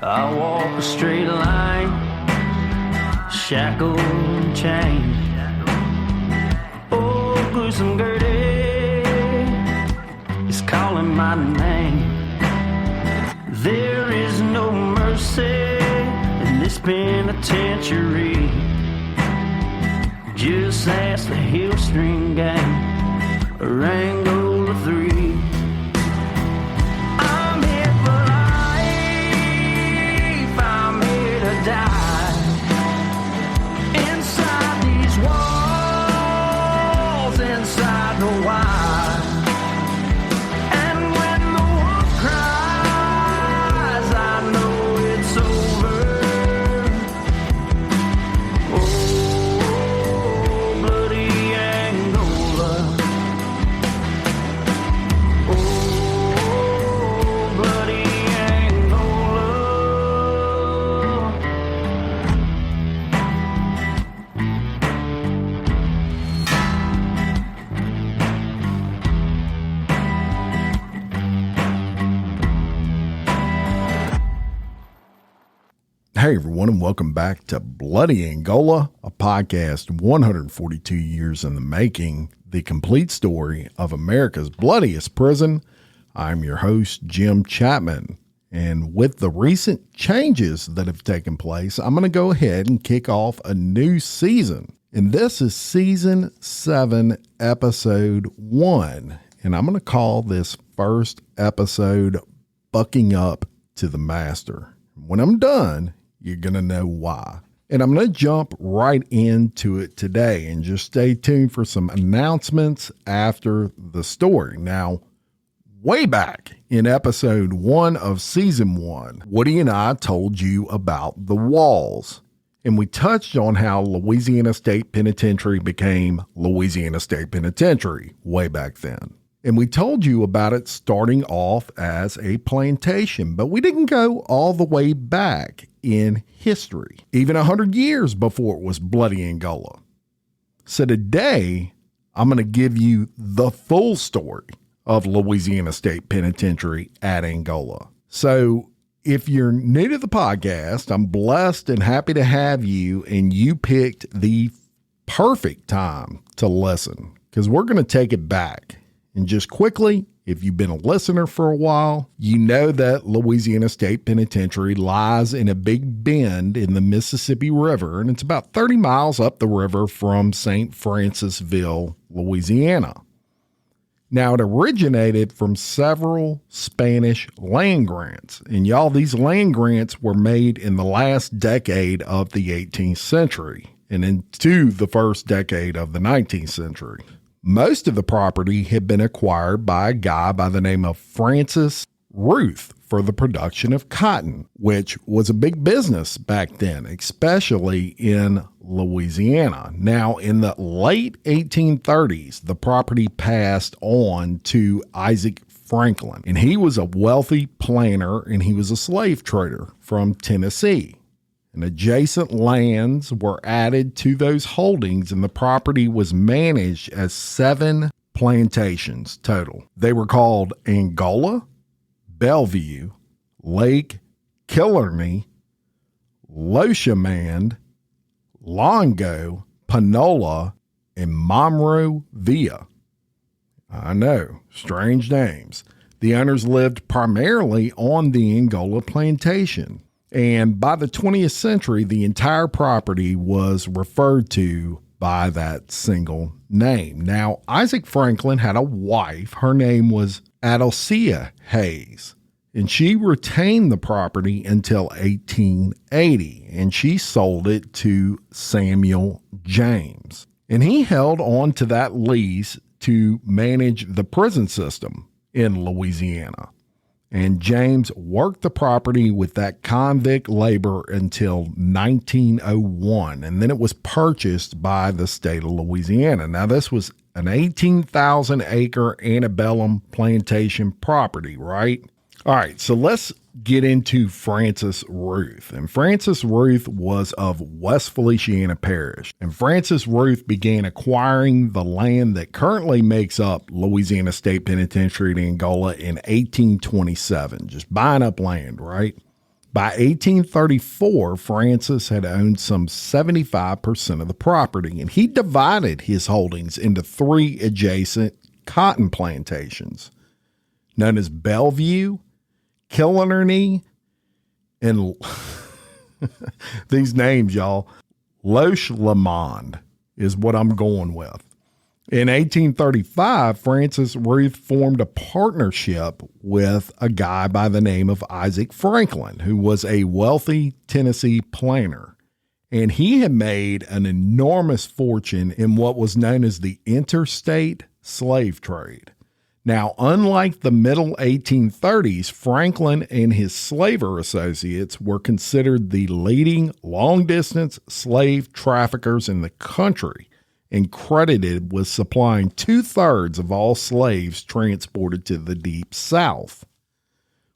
I walk a straight line, shackled and chained. Oh, gruesome Gertie is calling my name. There is no mercy in this penitentiary. Just ask the Hillstring Gang or Angola 3. I'm here for life, I'm here to die. Inside these walls, inside the wire. And when the wolf cries, I know it's over. Oh, bloody Angola. Oh, bloody Angola. Hey everyone, and welcome back to Bloody Angola, a podcast 142 years in the making, the complete story of America's bloodiest prison. I'm your host, Jim Chapman, and with the recent changes that have taken place, I'm going to go ahead and kick off a new season. And this is Season 7, Episode 1, and I'm going to call this first episode Bucking Up to the Master. When I'm done, you're going to know why. And I'm going to jump right into it today and just stay tuned for some announcements after the story. Now, way back in episode 1 of season 1, Woody and I told you about the walls. And we touched on how Louisiana State Penitentiary became Louisiana State Penitentiary way back then. And we told you about it starting off as a plantation, but we didn't go all the way back in history, even 100 years before it was bloody Angola. So today, I'm going to give you the full story of Louisiana State Penitentiary at Angola. So if you're new to the podcast, I'm blessed and happy to have you, and you picked the perfect time to listen because we're going to take it back. And just quickly, if you've been a listener for a while, you know that Louisiana State Penitentiary lies in a big bend in the Mississippi River, and it's about 30 miles up the river from St. Francisville, Louisiana. Now, it originated from several Spanish land grants, and y'all, these land grants were made in the last decade of the 18th century and into the first decade of the 19th century. Most of the property had been acquired by a guy by the name of Francis Routh for the production of cotton, which was a big business back then, especially in Louisiana. Now, in the late 1830s, the property passed on to Isaac Franklin, and he was a wealthy planter and he was a slave trader from Tennessee. And adjacent lands were added to those holdings, and the property was managed as 7 plantations total. They were called Angola, Bellevue, Lake Killarney, Lochimand, Longo, Panola, and Monrovia. I know, strange names. The owners lived primarily on the Angola plantation. And by the 20th century, the entire property was referred to by that single name. Now, Isaac Franklin had a wife. Her name was Adelcia Hayes, and she retained the property until 1880, and she sold it to Samuel James. And he held on to that lease to manage the prison system in Louisiana. And James worked the property with that convict labor until 1901, and then it was purchased by the state of Louisiana. Now, this was an 18,000-acre antebellum plantation property, right? All right, so let's get into Francis Routh. And Francis Routh was of West Feliciana Parish. And Francis Routh began acquiring the land that currently makes up Louisiana State Penitentiary in Angola in 1827, just buying up land, right? By 1834, Francis had owned some 75% of the property, and he divided his holdings into 3 adjacent cotton plantations known as Bellevue, Killarney, and these names, y'all, Loche Lamond is what I'm going with. In 1835, Francis Routh formed a partnership with a guy by the name of Isaac Franklin, who was a wealthy Tennessee planter. And he had made an enormous fortune in what was known as the interstate slave trade. Now, unlike the middle 1830s, Franklin and his slaver associates were considered the leading long-distance slave traffickers in the country, and credited with supplying 2/3 of all slaves transported to the Deep South.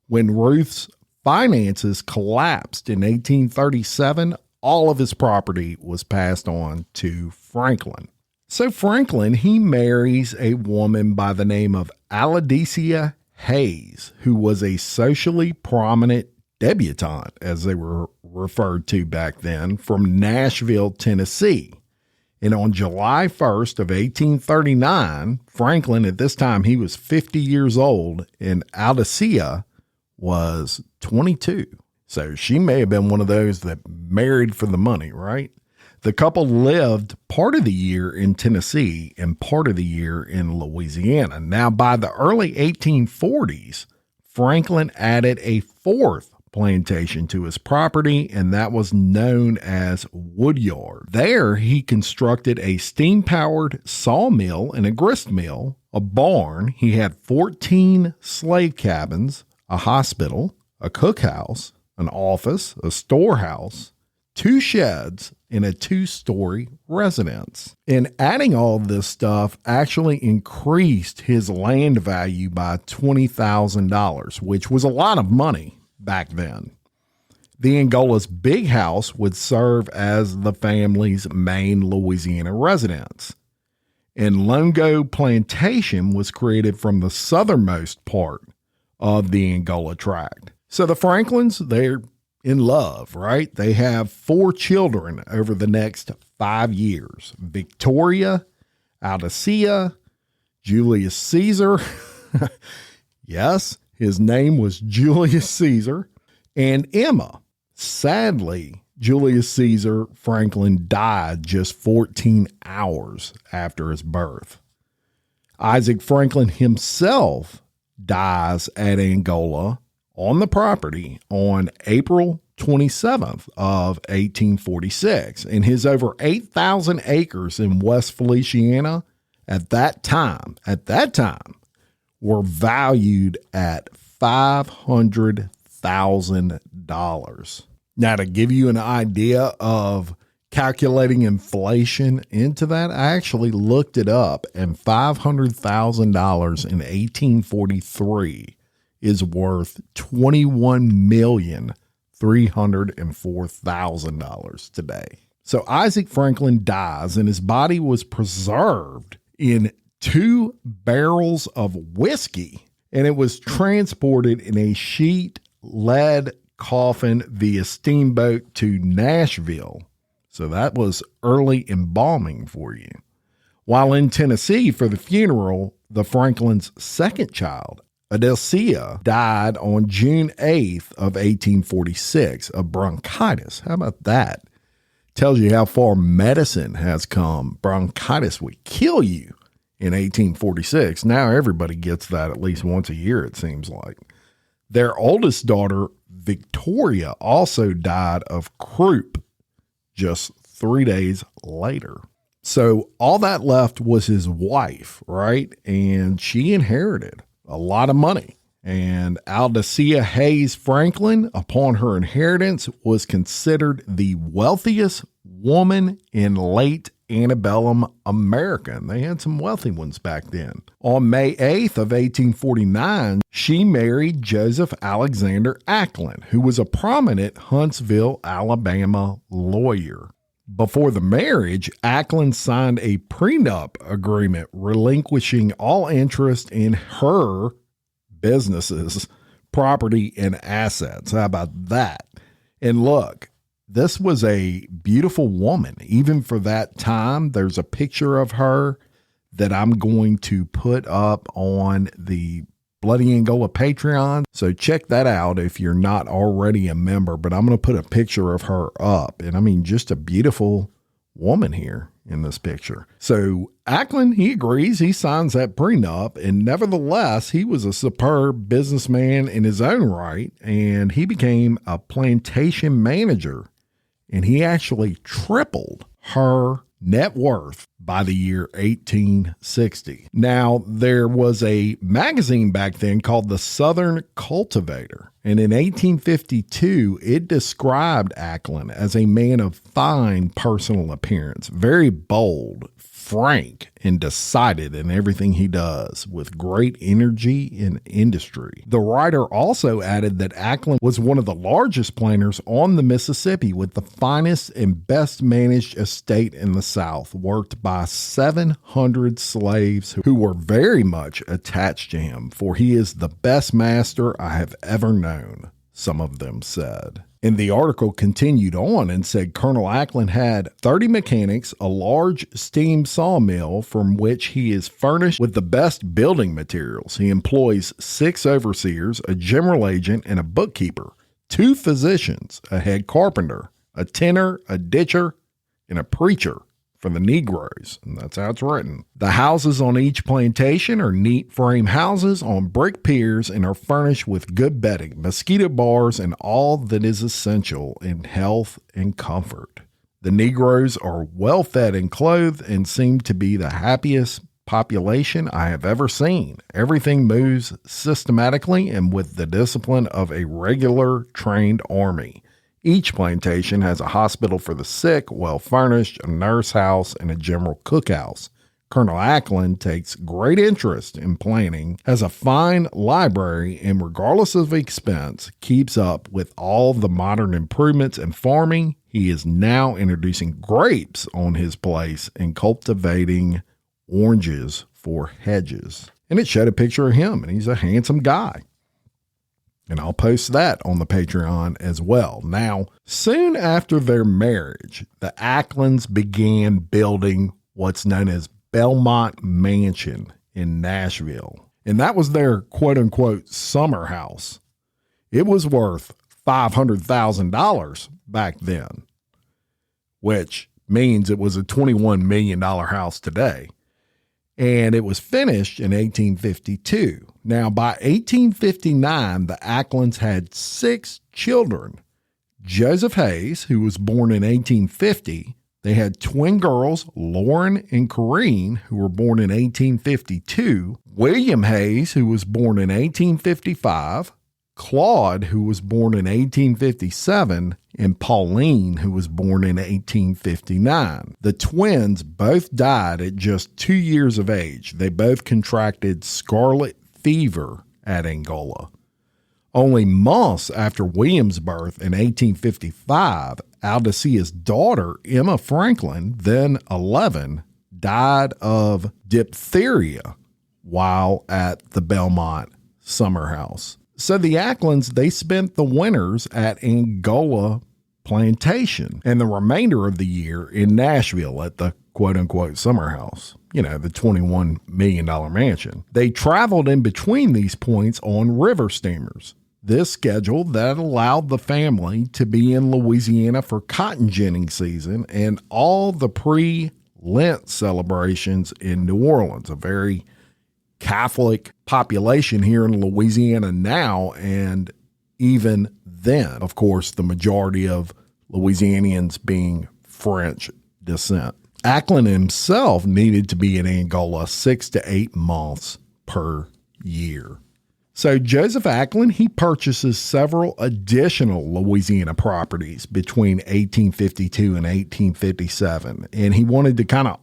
When Routh's finances collapsed in 1837, all of his property was passed on to Franklin. So Franklin, he marries a woman by the name of Alicia Hayes, who was a socially prominent debutante, as they were referred to back then, from Nashville, Tennessee. And on July 1st of 1839, Franklin, at this time, he was 50 years old, and Alicia was 22. So she may have been one of those that married for the money, right? The couple lived part of the year in Tennessee and part of the year in Louisiana. Now, by the early 1840s, Franklin added a 4th plantation to his property, and that was known as Woodyard. There, he constructed a steam-powered sawmill and a grist mill, a barn. He had 14 slave cabins, a hospital, a cookhouse, an office, a storehouse, 2 sheds, and a 2-story residence. And adding all this stuff actually increased his land value by $20,000, which was a lot of money back then. The Angola's big house would serve as the family's main Louisiana residence. And Longo Plantation was created from the southernmost part of the Angola tract. So the Franklins, they're in love, right? They have 4 children over the next 5 years. Victoria, Alicia, Julius Caesar. Yes, his name was Julius Caesar, and Emma. Sadly, Julius Caesar Franklin died just 14 hours after his birth. Isaac Franklin himself dies at Angola on the property on April 27th of 1846. And his over 8,000 acres in West Feliciana at that time, were valued at $500,000. Now, to give you an idea of calculating inflation into that, I actually looked it up, and $500,000 in 1843 is worth $21,304,000 today. So Isaac Franklin dies, and his body was preserved in 2 barrels of whiskey, and it was transported in a sheet lead coffin via steamboat to Nashville. So that was early embalming for you. While in Tennessee for the funeral, the Franklin's second child, Alicia, died on June 8th of 1846 of bronchitis. How about that? Tells you how far medicine has come. Bronchitis would kill you in 1846. Now everybody gets that at least once a year, it seems like. Their oldest daughter, Victoria, also died of croup just 3 days later. So all that left was his wife, right? And she inherited a lot of money. And Alicia Hayes Franklin, upon her inheritance, was considered the wealthiest woman in late antebellum America. And they had some wealthy ones back then. On May 8th of 1849, she married Joseph Alexander Acklan, who was a prominent Huntsville, Alabama lawyer. Before the marriage, Acklan signed a prenup agreement relinquishing all interest in her businesses, property, and assets. How about that? And look, this was a beautiful woman. Even for that time, there's a picture of her that I'm going to put up on the Bloody Angola Patreon. So check that out if you're not already a member, but I'm going to put a picture of her up. And I mean, just a beautiful woman here in this picture. So Acklan, he agrees, he signs that prenup, and nevertheless, he was a superb businessman in his own right, and he became a plantation manager, and he actually tripled her net worth by the year 1860. Now, there was a magazine back then called the Southern Cultivator, and in 1852, it described Acklan as a man of fine personal appearance, very bold, frank, and decided in everything he does, with great energy and industry. The writer also added that Acklan was one of the largest planters on the Mississippi, with the finest and best managed estate in the South, worked by 700 slaves who were very much attached to him, for he is the best master I have ever known, some of them said. And the article continued on and said Colonel Acklan had 30 mechanics, a large steam sawmill from which he is furnished with the best building materials. He employs 6 overseers, a general agent, and a bookkeeper, 2 physicians, a head carpenter, a tinner, a ditcher, and a preacher for the Negroes, and that's how it's written. The houses on each plantation are neat frame houses on brick piers and are furnished with good bedding, mosquito bars, and all that is essential in health and comfort. The Negroes are well fed and clothed and seem to be the happiest population I have ever seen. Everything moves systematically and with the discipline of a regular trained army. Each plantation has a hospital for the sick, well furnished, a nurse house, and a general cookhouse. Colonel Acklan takes great interest in planting, has a fine library, and regardless of expense, keeps up with all the modern improvements in farming. He is now introducing grapes on his place and cultivating oranges for hedges. And it showed a picture of him, and he's a handsome guy. And I'll post that on the Patreon as well. Now, soon after their marriage, the Acklans began building what's known as Belmont Mansion in Nashville. And that was their quote-unquote summer house. It was worth $500,000 back then, which means it was a $21 million house today. And it was finished in 1852. Now, by 1859, the Acklans had 6 children. Joseph Hayes, who was born in 1850. They had twin girls, Lauren and Corrine, who were born in 1852. William Hayes, who was born in 1855. Claude, who was born in 1857, and Pauline, who was born in 1859. The twins both died at just 2 years of age. They both contracted scarlet fever at Angola. Only months after William's birth in 1855, Aldecia's daughter, Emma Franklin, then 11, died of diphtheria while at the Belmont summer house. So the Acklans, they spent the winters at Angola Plantation and the remainder of the year in Nashville at the quote-unquote summer house, the $21 million mansion. They traveled in between these points on river steamers. This schedule that allowed the family to be in Louisiana for cotton ginning season and all the pre-Lent celebrations in New Orleans, a very Catholic population here in Louisiana now, and even then, of course, the majority of Louisianians being French descent. Acklan himself needed to be in Angola 6 to 8 months per year. So Joseph Acklan, he purchases several additional Louisiana properties between 1852 and 1857, and he wanted to kind of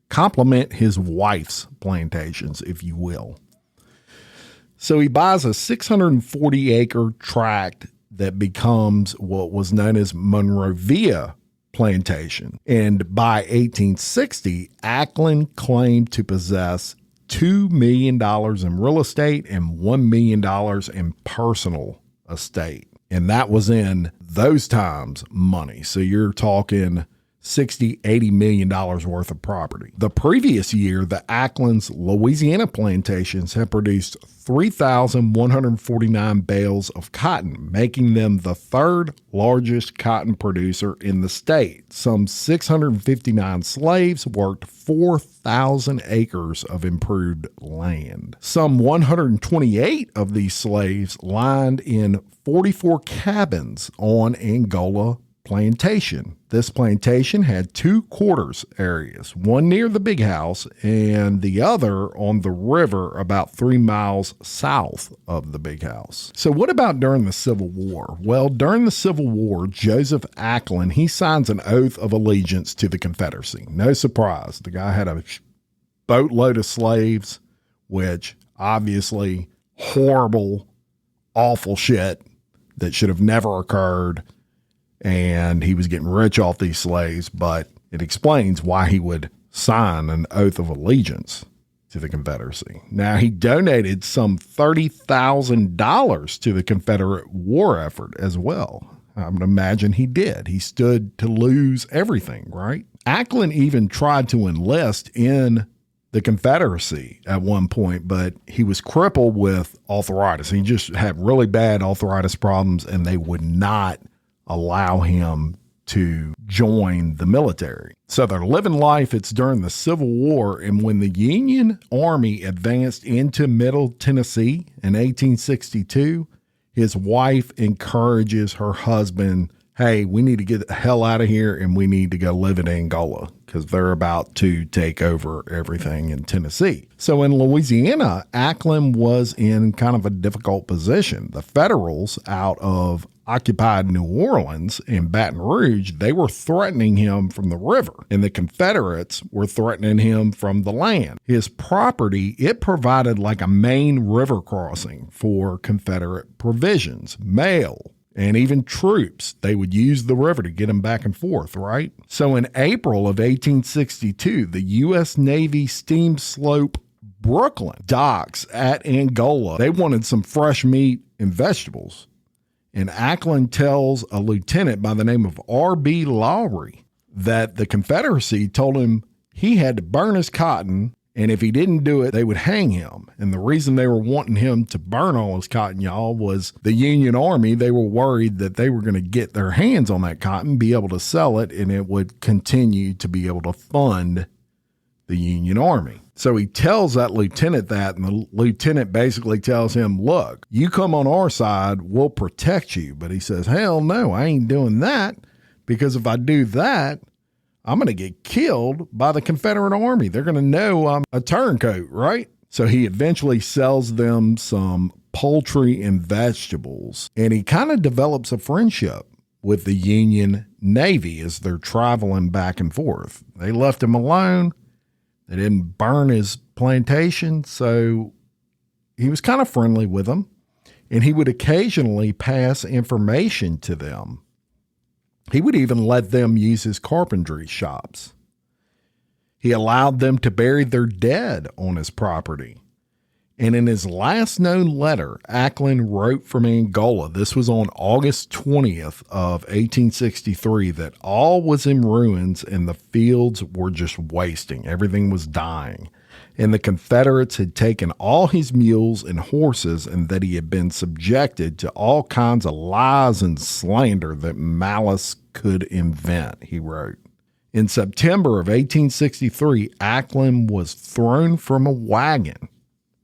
complement his wife's plantations, if you will. So he buys a 640-acre tract that becomes what was known as Monrovia Plantation. And by 1860, Acklan claimed to possess $2 million in real estate and $1 million in personal estate. And that was in those times money. So you're talking $60-80 million worth of property. The previous year, the Acklan's Louisiana plantations had produced 3,149 bales of cotton, making them the third largest cotton producer in the state. Some 659 slaves worked 4,000 acres of improved land. Some 128 of these slaves lined in 44 cabins on Angola Plantation. This plantation had 2 quarters areas, one near the big house and the other on the river about 3 miles south of the big house. So what about during the Civil War? Well, during the Civil War, Joseph Acklan, he signs an oath of allegiance to the Confederacy. No surprise. The guy had a boatload of slaves, which obviously horrible, awful shit that should have never occurred. And he was getting rich off these slaves, but it explains why he would sign an oath of allegiance to the Confederacy. Now, he donated some $30,000 to the Confederate war effort as well. I would imagine he did. He stood to lose everything, right? Acklan even tried to enlist in the Confederacy at one point, but he was crippled with arthritis. He just had really bad arthritis problems, and they would not allow him to join the military. So they're living life. It's during the Civil War. And when the Union Army advanced into Middle Tennessee in 1862, his wife encourages her husband, hey, we need to get the hell out of here and we need to go live in Angola because they're about to take over everything in Tennessee. So in Louisiana, Acklan was in kind of a difficult position. The Federals out of occupied New Orleans and Baton Rouge, they were threatening him from the river, and the Confederates were threatening him from the land. His property, it provided like a main river crossing for Confederate provisions, mail, and even troops. They would use the river to get them back and forth, right? So in April of 1862, the U.S. Navy steam sloop Brooklyn docks at Angola. They wanted some fresh meat and vegetables. And Acklan tells a lieutenant by the name of R.B. Lowry that the Confederacy told him he had to burn his cotton, and if he didn't do it, they would hang him. And the reason they were wanting him to burn all his cotton, y'all, was the Union Army. They were worried that they were going to get their hands on that cotton, be able to sell it, and it would continue to be able to fund the Union Army. So he tells that lieutenant that, and the lieutenant basically tells him, look, you come on our side, we'll protect you. But he says, hell no, I ain't doing that, because if I do that, I'm going to get killed by the Confederate Army. They're going to know I'm a turncoat, right? So he eventually sells them some poultry and vegetables, and he kind of develops a friendship with the Union Navy as they're traveling back and forth. They left him alone. They didn't burn his plantation, so he was kind of friendly with them, and he would occasionally pass information to them. He would even let them use his carpentry shops. He allowed them to bury their dead on his property. And in his last known letter, Acklan wrote from Angola, this was on August 20th of 1863, that all was in ruins and the fields were just wasting. Everything was dying. And the Confederates had taken all his mules and horses, and that he had been subjected to all kinds of lies and slander that malice could invent, he wrote. In September of 1863, Acklan was thrown from a wagon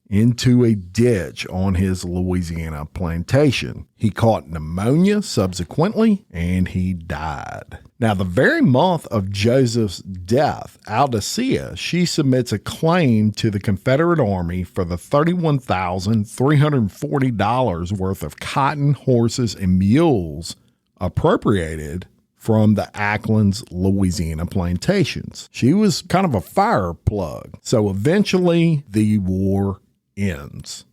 into a ditch on his Louisiana plantation. He caught pneumonia subsequently, and he died. Now, the very month of Joseph's death, Aldicea, she submits a claim to the Confederate Army for the $31,340 worth of cotton, horses, and mules appropriated from the Acklan's Louisiana plantations. She was kind of a fire plug. So eventually the war ends.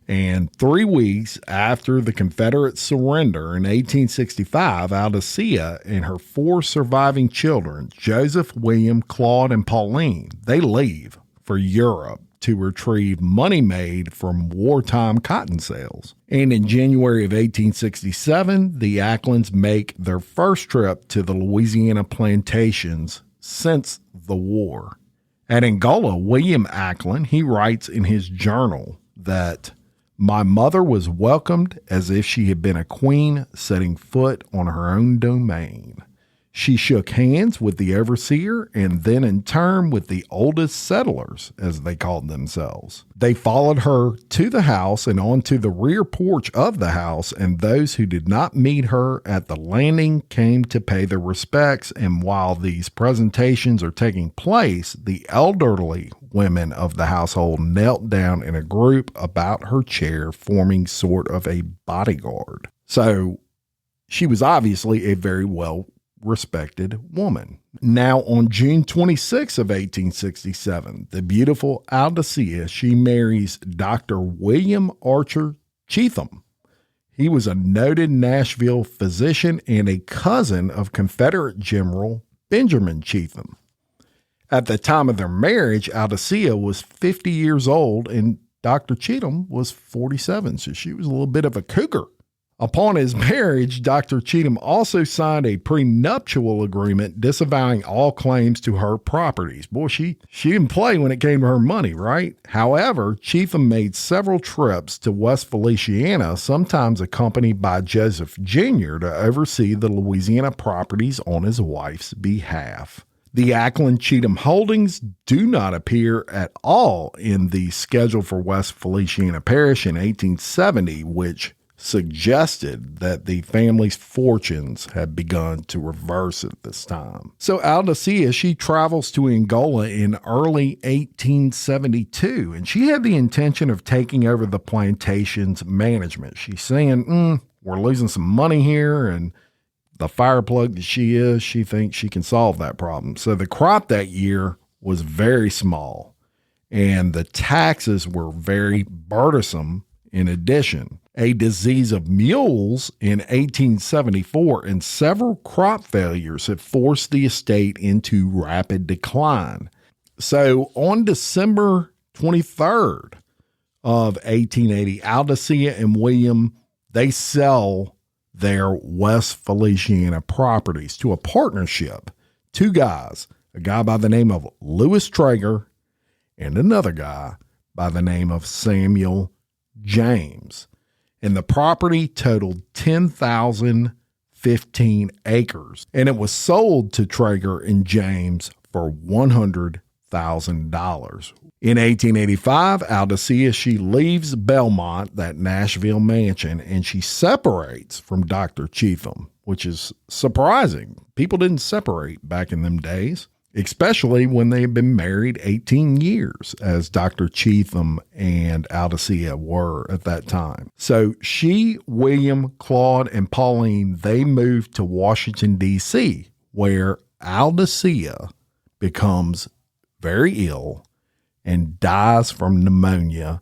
And 3 weeks after the Confederate surrender in 1865, Aldicea and her 4 surviving children, Joseph, William, Claude, and Pauline, they leave for Europe to retrieve money made from wartime cotton sales. And in January of 1867, the Acklans make their first trip to the Louisiana plantations since the war. At Angola, William Acklan, he writes in his journal that my mother was welcomed as if she had been a queen setting foot on her own domain. She shook hands with the overseer and then in turn with the oldest settlers, as they called themselves. They followed her to the house and onto the rear porch of the house, and those who did not meet her at the landing came to pay their respects. And while these presentations are taking place, the elderly women of the household knelt down in a group about her chair, forming sort of a bodyguard. So she was obviously a very well respected woman. Now, on June 26 of 1867, the beautiful Aldicea, she marries Dr. William Archer Cheatham. He was a noted Nashville physician and a cousin of Confederate General Benjamin Cheatham. At the time of their marriage, Aldicea was 50 years old and Dr. Cheatham was 47, so she was a little bit of a cougar. Upon his marriage, Dr. Cheatham also signed a prenuptial agreement disavowing all claims to her properties. Boy, she didn't play when it came to her money, right? However, Cheatham made several trips to West Feliciana, sometimes accompanied by Joseph Jr., to oversee the Louisiana properties on his wife's behalf. The Acklan Cheatham holdings do not appear at all in the schedule for West Feliciana Parish in 1870, which suggested that the family's fortunes had begun to reverse at this time. So Aldicea, she travels to Angola in early 1872, and she had the intention of taking over the plantation's management. She's saying, we're losing some money here, and the fire plug that she is, she thinks she can solve that problem. So the crop that year was very small, and the taxes were very burdensome in addition. A disease of mules in 1874 and several crop failures had forced the estate into rapid decline. So on December 23rd of 1880, Aldicea and William, they sell their West Feliciana properties to a partnership. Two guys, a guy by the name of Louis Traeger and another guy by the name of Samuel James. And the property totaled 10,015 acres, and it was sold to Traeger and James for $100,000. In 1885, Aldicea, she leaves Belmont, that Nashville mansion, and she separates from Dr. Cheatham, which is surprising. People didn't separate back in them days, especially when they had been married 18 years, as Dr. Cheatham and Aldicea were at that time. So she, William, Claude, and Pauline, they moved to Washington, D.C., where Aldicea becomes very ill and dies from pneumonia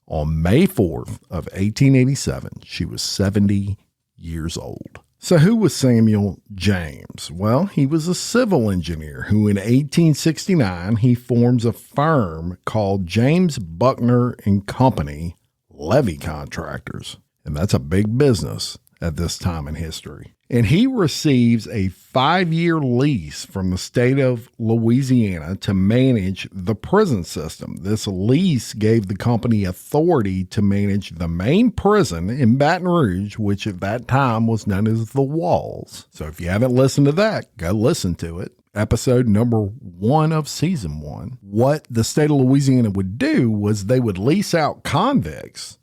on May 4th of 1887. She was 70 years old. So who was Samuel James? Well, he was a civil engineer who in 1869, he forms a firm called James Buckner and Company Levee Contractors. And that's a big business at this time in history. And he receives a 5-year lease from the state of Louisiana to manage the prison system. This lease gave the company authority to manage the main prison in Baton Rouge, which at that time was known as the Walls. So if you haven't listened to that, go listen to it. Episode number 1 of season 1. What the state of Louisiana would do was they would lease out convicts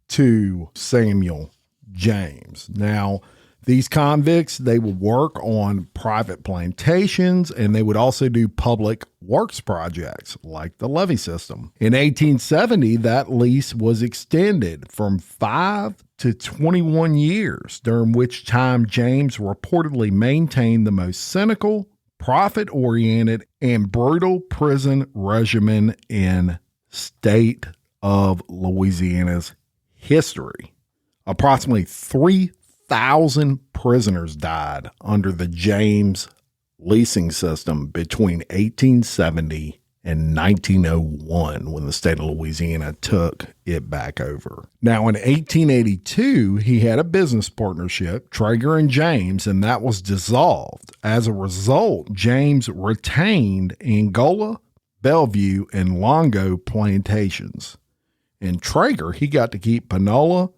to Samuel James. Now, these convicts, they would work on private plantations, and they would also do public works projects like the levee system. In 1870, that lease was extended from 5 to 21 years, during which time James reportedly maintained the most cynical, profit-oriented, and brutal prison regimen in state of Louisiana's history. Approximately 3,000 prisoners died under the James leasing system between 1870 in 1901 when the state of Louisiana took it back over. Now, in 1882, he had a business partnership, Traeger and James, and that was dissolved. As a result, James retained Angola, Bellevue, and Longo plantations. In Traeger, he got to keep Panola,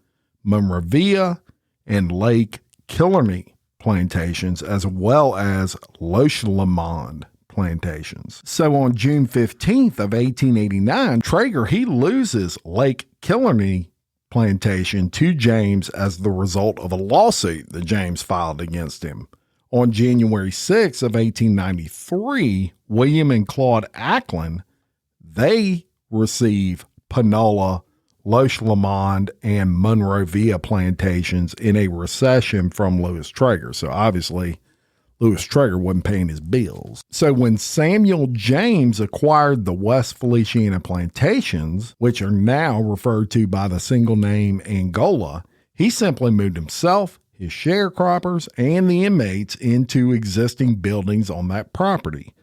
Monrovia, and Lake Killarney plantations, as well as Loch Lomond plantations. So on June 15th of 1889, Traeger, he loses Lake Killarney plantation to James as the result of a lawsuit that James filed against him. On January 6th of 1893, William and Claude Acklan, they receive Panola, Loch Lomond, and Monrovia plantations in a recession from Louis Traeger. So obviously, Louis Traeger wasn't paying his bills. So when Samuel James acquired the West Feliciana plantations, which are now referred to by the single name Angola, he simply moved himself, his sharecroppers, and the inmates into existing buildings on that property.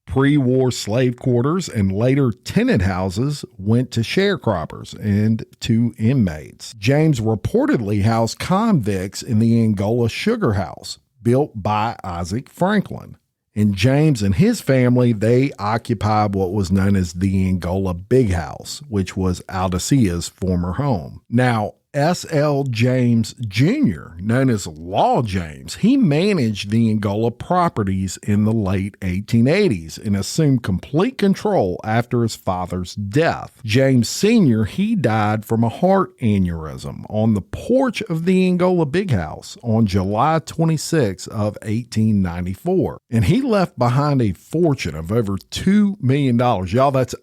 Pre-war slave quarters and later tenant houses went to sharecroppers and to inmates. James reportedly housed convicts in the Angola Sugar House, built by Isaac Franklin. And James and his family, they occupied what was known as the Angola Big House, which was Aldecia's former home. Now, S.L. James Jr., known as Law James, he managed the Angola properties in the late 1880s and assumed complete control after his father's death. James Sr., he died from a heart aneurysm on the porch of the Angola Big House on July 26 of 1894. And he left behind a fortune of over $2 million. Y'all, that's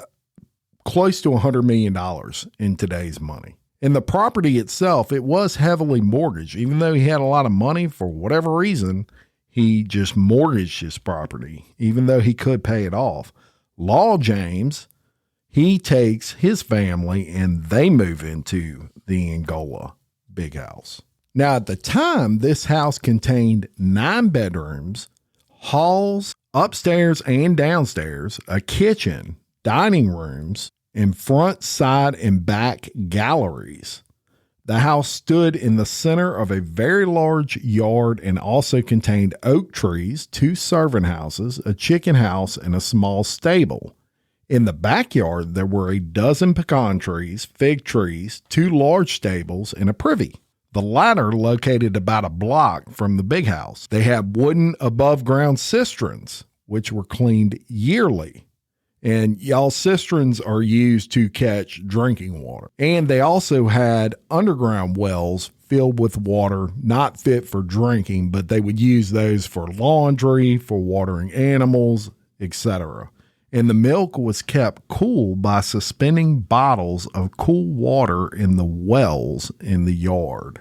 close to $100 million in today's money. And the property itself, it was heavily mortgaged. Even though he had a lot of money, for whatever reason, he just mortgaged his property, even though he could pay it off. Law James, he takes his family and they move into the Angola Big House. Now, at the time, this house contained 9 bedrooms, halls, upstairs and downstairs, a kitchen, dining rooms, and front, side, and back galleries. The house stood in the center of a very large yard and also contained oak trees, 2 servant houses, a chicken house, and a small stable. In the backyard, there were a dozen pecan trees, fig trees, 2 large stables, and a privy. The latter located about a block from the big house. They had wooden above-ground cisterns, which were cleaned yearly. And y'all, cisterns are used to catch drinking water. And they also had underground wells filled with water not fit for drinking, but they would use those for laundry, for watering animals, etc. And the milk was kept cool by suspending bottles of cool water in the wells in the yard.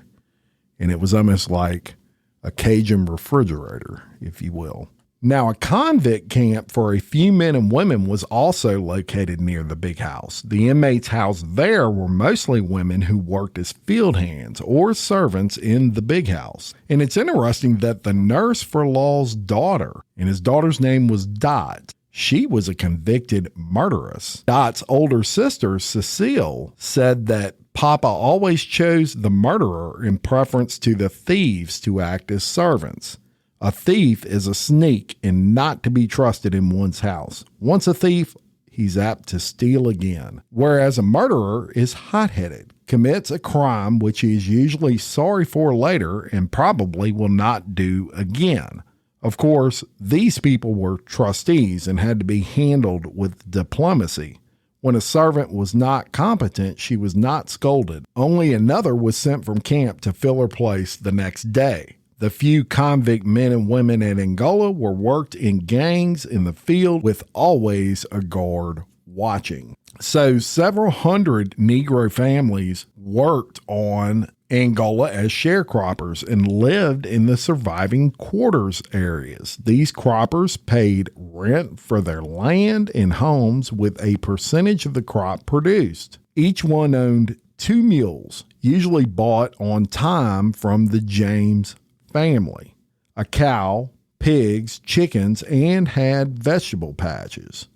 And it was almost like a Cajun refrigerator, if you will. Now, a convict camp for a few men and women was also located near the big house. The inmates housed there were mostly women who worked as field hands or servants in the big house. And it's interesting that the nurse for Law's daughter, and his daughter's name was Dot, she was a convicted murderess. Dot's older sister, Cecile, said that Papa always chose the murderer in preference to the thieves to act as servants. A thief is a sneak and not to be trusted in one's house. Once a thief, he's apt to steal again. Whereas a murderer is hot-headed, commits a crime which he is usually sorry for later and probably will not do again. Of course, these people were trustees and had to be handled with diplomacy. When a servant was not competent, she was not scolded. Only another was sent from camp to fill her place the next day. The few convict men and women in Angola were worked in gangs in the field with always a guard watching. So several hundred Negro families worked on Angola as sharecroppers and lived in the surviving quarters areas. These croppers paid rent for their land and homes with a percentage of the crop produced. Each one owned 2 mules, usually bought on time from the James family, a cow, pigs, chickens, and had vegetable patches.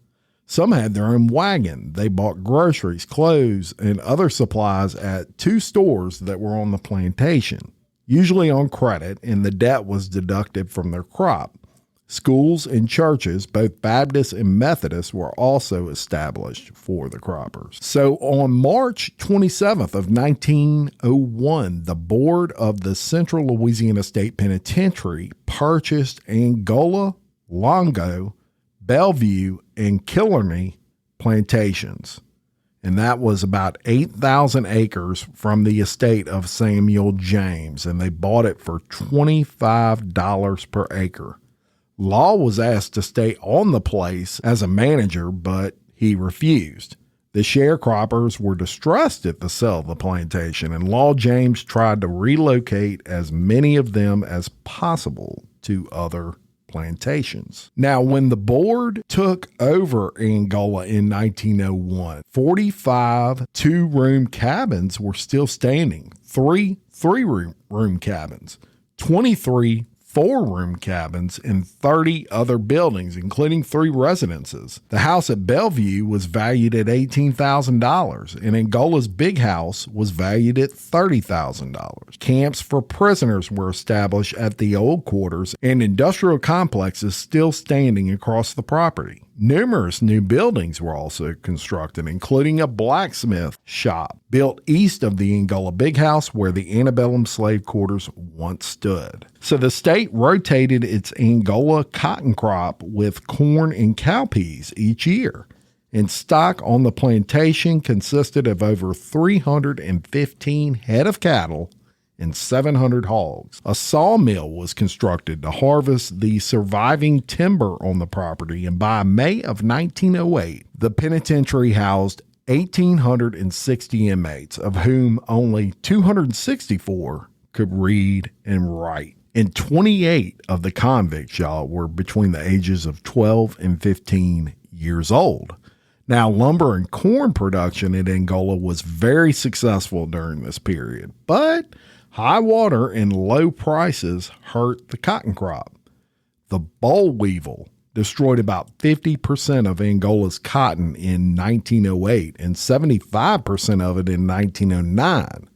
Some had their own wagon. They bought groceries, clothes, and other supplies at 2 stores that were on the plantation, usually on credit, and the debt was deducted from their crop. Schools and churches, both Baptist and Methodist, were also established for the croppers. So on March 27th of 1901, the board of the Central Louisiana State Penitentiary purchased Angola, Longo, Bellevue, and Killarney plantations. And that was about 8,000 acres from the estate of Samuel James, and they bought it for $25 per acre. Law was asked to stay on the place as a manager, but he refused. The sharecroppers were distressed at the sale of the plantation, and Law James tried to relocate as many of them as possible to other plantations. Now, when the board took over Angola in 1901, 45 2-room cabins were still standing, 3 3-room cabins, 23 4-room cabins, and 30 other buildings, including 3 residences. The house at Bellevue was valued at $18,000, and Angola's big house was valued at $30,000. Camps for prisoners were established at the old quarters, and industrial complexes still standing across the property. Numerous new buildings were also constructed, including a blacksmith shop built east of the Angola Big House where the antebellum slave quarters once stood. So the state rotated its Angola cotton crop with corn and cowpeas each year, and stock on the plantation consisted of over 315 head of cattle and 700 hogs. A sawmill was constructed to harvest the surviving timber on the property, and by May of 1908, the penitentiary housed 1,860 inmates, of whom only 264 could read and write. And 28 of the convicts, y'all, were between the ages of 12 and 15 years old. Now, lumber and corn production in Angola was very successful during this period, but high water and low prices hurt the cotton crop. The boll weevil destroyed about 50% of Angola's cotton in 1908 and 75% of it in 1909.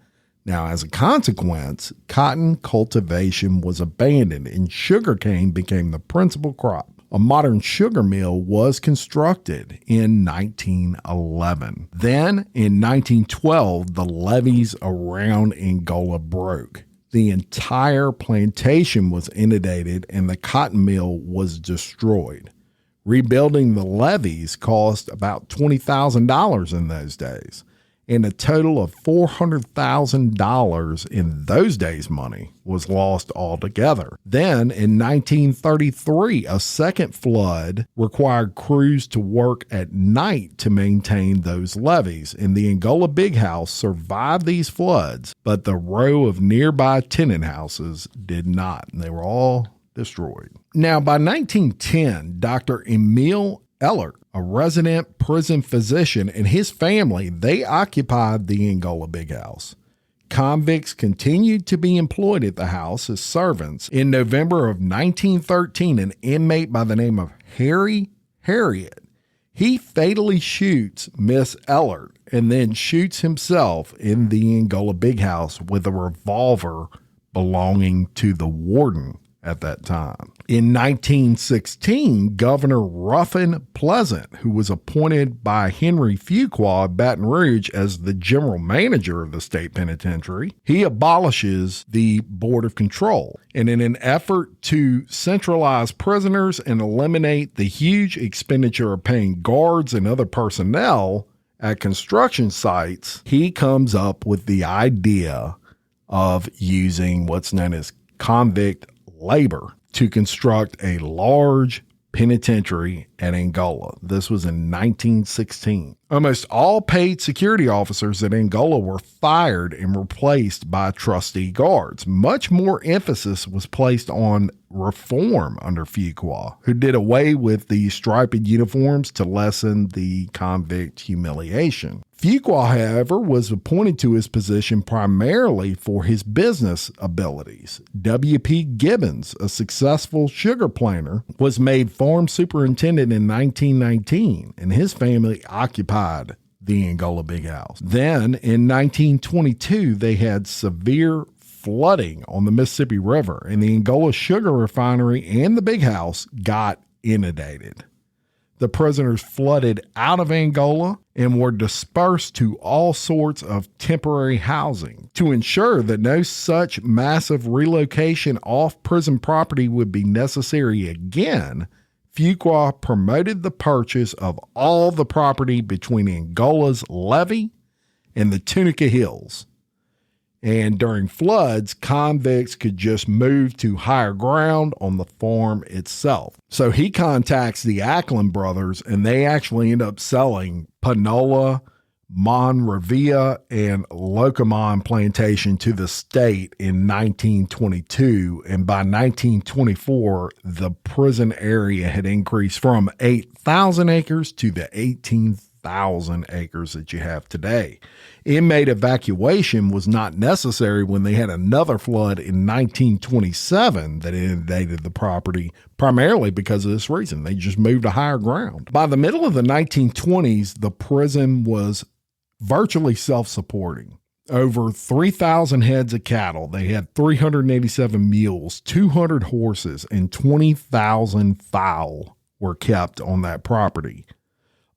Now, as a consequence, cotton cultivation was abandoned and sugarcane became the principal crop. A modern sugar mill was constructed in 1911. Then, in 1912, the levees around Angola broke. The entire plantation was inundated and the cotton mill was destroyed. Rebuilding the levees cost about $20,000 in those days, and a total of $400,000 in those days' money was lost altogether. Then, in 1933, a second flood required crews to work at night to maintain those levees, and the Angola Big House survived these floods, but the row of nearby tenant houses did not, and they were all destroyed. Now, by 1910, Dr. Emil Ellert, a resident prison physician, and his family, they occupied the Angola Big House. Convicts continued to be employed at the house as servants. In November of 1913, an inmate by the name of Harry Harriet, he fatally shoots Miss Ellert and then shoots himself in the Angola Big House with a revolver belonging to the warden at that time. In 1916, Governor Ruffin Pleasant, who was appointed by Henry Fuqua of Baton Rouge as the general manager of the state penitentiary, he abolishes the Board of Control. And in an effort to centralize prisoners and eliminate the huge expenditure of paying guards and other personnel at construction sites, he comes up with the idea of using what's known as convict labor to construct a large penitentiary at Angola. This was in 1916. Almost all paid security officers at Angola were fired and replaced by trustee guards. Much more emphasis was placed on reform under Fuqua, who did away with the striped uniforms to lessen the convict humiliation. Fuqua, however, was appointed to his position primarily for his business abilities. W.P. Gibbons, a successful sugar planter, was made farm superintendent ended in 1919, and his family occupied the Angola Big House. Then in 1922, they had severe flooding on the Mississippi River, and the Angola Sugar Refinery and the Big House got inundated. The prisoners flooded out of Angola and were dispersed to all sorts of temporary housing. To ensure that no such massive relocation off prison property would be necessary again, Fuqua promoted the purchase of all the property between Angola's levee and the Tunica Hills. And during floods, convicts could just move to higher ground on the farm itself. So he contacts the Acklan brothers, and they actually end up selling Panola, Monrovia, and Locomon Plantation to the state in 1922. And by 1924, the prison area had increased from 8,000 acres to the 18,000 acres that you have today. Inmate evacuation was not necessary when they had another flood in 1927 that inundated the property, primarily because of this reason. They just moved to higher ground. By the middle of the 1920s, the prison was virtually self-supporting. Over 3,000 heads of cattle. They had 387 mules, 200 horses, and 20,000 fowl were kept on that property.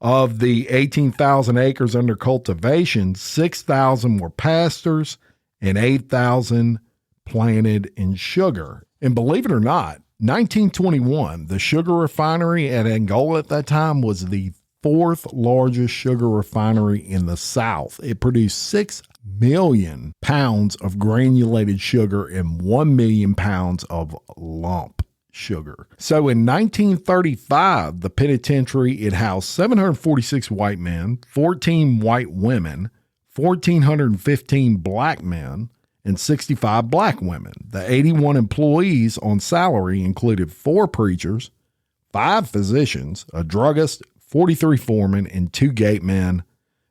Of the 18,000 acres under cultivation, 6,000 were pastures and 8,000 planted in sugar. And believe it or not, 1921, the sugar refinery at Angola at that time was the fourth largest sugar refinery in the South. It produced 6 million pounds of granulated sugar and 1 million pounds of lump sugar. So in 1935, the penitentiary, it housed 746 white men, 14 white women, 1,415 black men, and 65 black women. The 81 employees on salary included 4 preachers, 5 physicians, a druggist, 43 foremen, and 2 gatemen,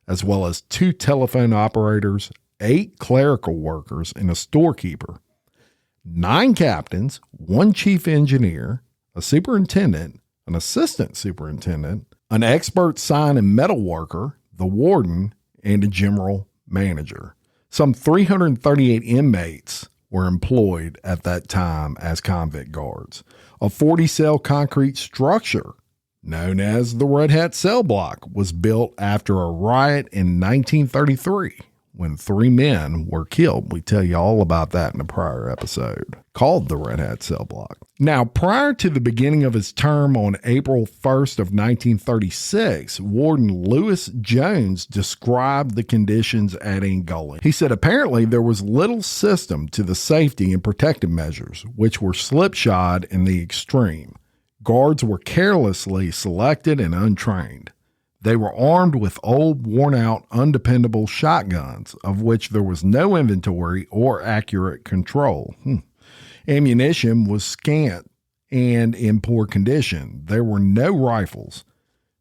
as well as 2 telephone operators, 8 clerical workers, and a storekeeper. 9 captains, 1 chief engineer, a superintendent, an assistant superintendent, an expert sign and metal worker, the warden, and a general manager. Some 338 inmates were employed at that time as convict guards. A 40-cell concrete structure known as the Red Hat Cell Block was built after a riot in 1933. When 3 men were killed. We tell you all about that in a prior episode called the Red Hat Cell Block. Now, prior to the beginning of his term on April 1st of 1936, Warden Lewis Jones described the conditions at Angola. He said apparently there was little system to the safety and protective measures, which were slipshod in the extreme. Guards were carelessly selected and untrained. They were armed with old, worn-out, undependable shotguns, of which there was no inventory or accurate control. Ammunition was scant and in poor condition. There were no rifles.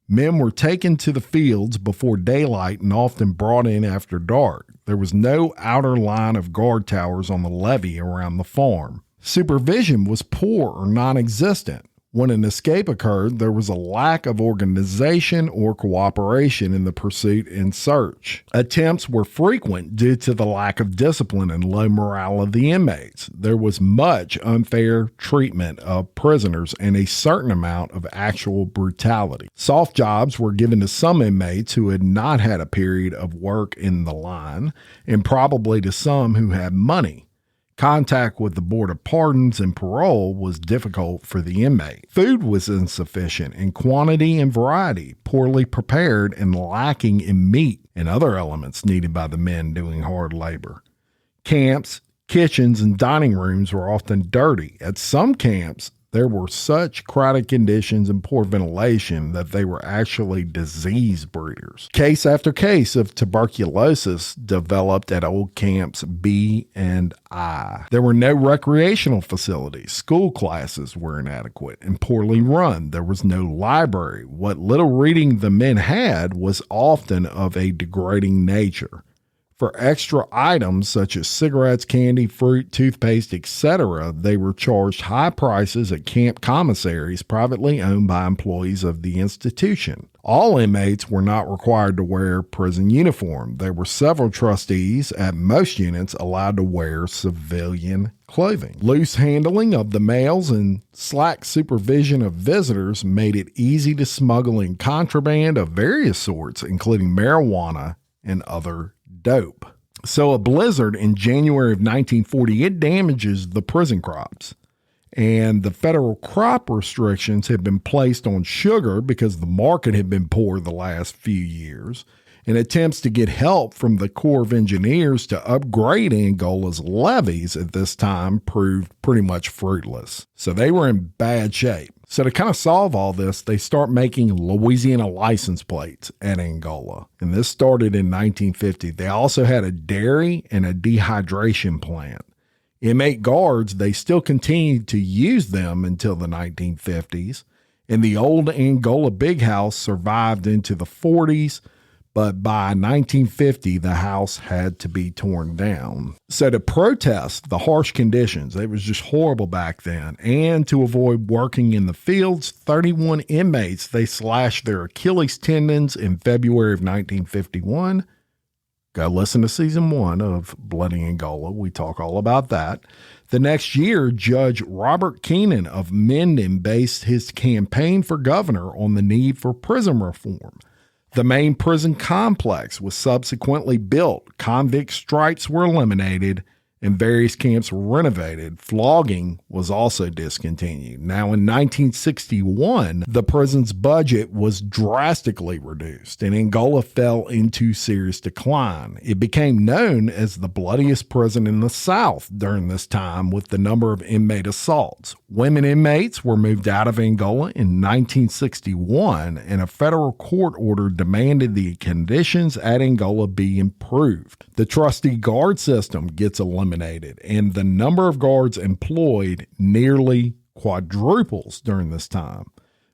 Men were taken to the fields before daylight and often brought in after dark. There was no outer line of guard towers on the levee around the farm. Supervision was poor or non-existent. When an escape occurred, there was a lack of organization or cooperation in the pursuit and search. Attempts were frequent due to the lack of discipline and low morale of the inmates. There was much unfair treatment of prisoners and a certain amount of actual brutality. Soft jobs were given to some inmates who had not had a period of work in the line, and probably to some who had money. Contact with the Board of Pardons and Parole was difficult for the inmate. Food was insufficient in quantity and variety, poorly prepared, and lacking in meat and other elements needed by the men doing hard labor. Camps, kitchens, and dining rooms were often dirty. At some camps, there were such crowded conditions and poor ventilation that they were actually disease breeders. Case after case of tuberculosis developed at old camps B and I. There were no recreational facilities. School classes were inadequate and poorly run. There was no library. What little reading the men had was often of a degrading nature. For extra items such as cigarettes, candy, fruit, toothpaste, etc., they were charged high prices at camp commissaries privately owned by employees of the institution. All inmates were not required to wear prison uniform. There were several trustees at most units allowed to wear civilian clothing. Loose handling of the mails and slack supervision of visitors made it easy to smuggle in contraband of various sorts, including marijuana and other dope. So a blizzard in January of 1940, it damages the prison crops. And the federal crop restrictions had been placed on sugar because the market had been poor the last few years. And attempts to get help from the Corps of Engineers to upgrade Angola's levees at this time proved pretty much fruitless. So they were in bad shape. So to kind of solve all this, they start making Louisiana license plates at Angola. And this started in 1950. They also had a dairy and a dehydration plant. Inmate guards, they still continued to use them until the 1950s. And the old Angola Big House survived into the 40s. But by 1950, the house had to be torn down. So to protest the harsh conditions, it was just horrible back then, and to avoid working in the fields, 31 inmates, they slashed their Achilles tendons in February of 1951. Go listen to season 1 of Bloody Angola. We talk all about that. The next year, Judge Robert Keenan of Minden based his campaign for governor on the need for prison reform. The main prison complex was subsequently built, convict strikes were eliminated, and various camps were renovated. Flogging was also discontinued. Now, in 1961, the prison's budget was drastically reduced, and Angola fell into serious decline. It became known as the bloodiest prison in the South during this time, with the number of inmate assaults. Women inmates were moved out of Angola in 1961, and a federal court order demanded the conditions at Angola be improved. The trustee guard system gets eliminated, and the number of guards employed nearly quadruples during this time.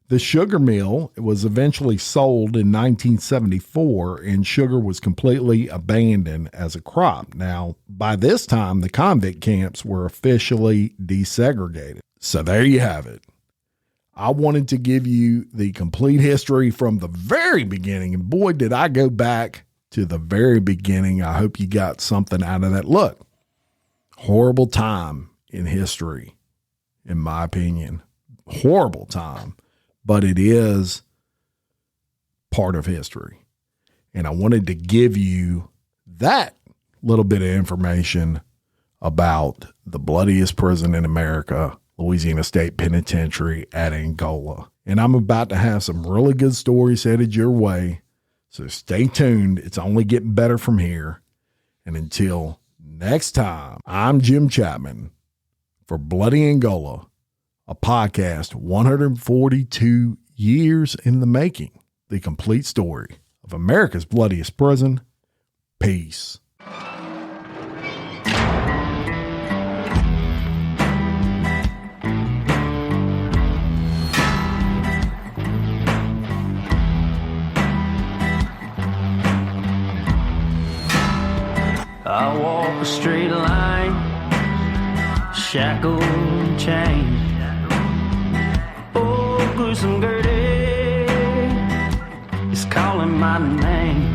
The sugar mill was eventually sold in 1974, and sugar was completely abandoned as a crop. Now, by this time, the convict camps were officially desegregated. So there you have it. I wanted to give you the complete history from the very beginning, and boy, did I go back to the very beginning. I hope you got something out of that. Look, horrible time in history, in my opinion. Horrible time, but it is part of history. And I wanted to give you that little bit of information about the bloodiest prison in America, Louisiana State Penitentiary at Angola. And I'm about to have some really good stories headed your way. So stay tuned. It's only getting better from here. And until next time, I'm Jim Chapman for Bloody Angola, a podcast 142 years in the making, the complete story of America's bloodiest prison. Peace. I walk a straight line, shackled and chained. Oh, gruesome Gertie is calling my name.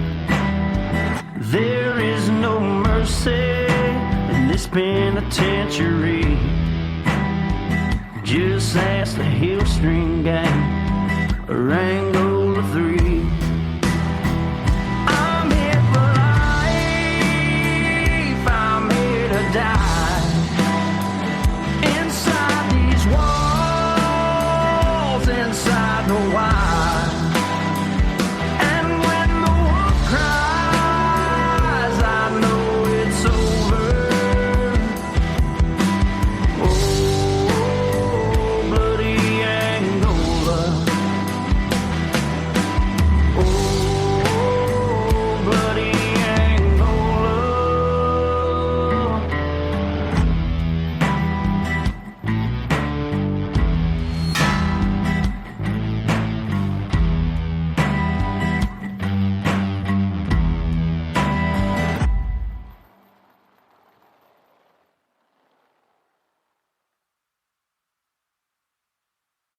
There is no mercy in this penitentiary. Just ask the Hill String Gang or Angola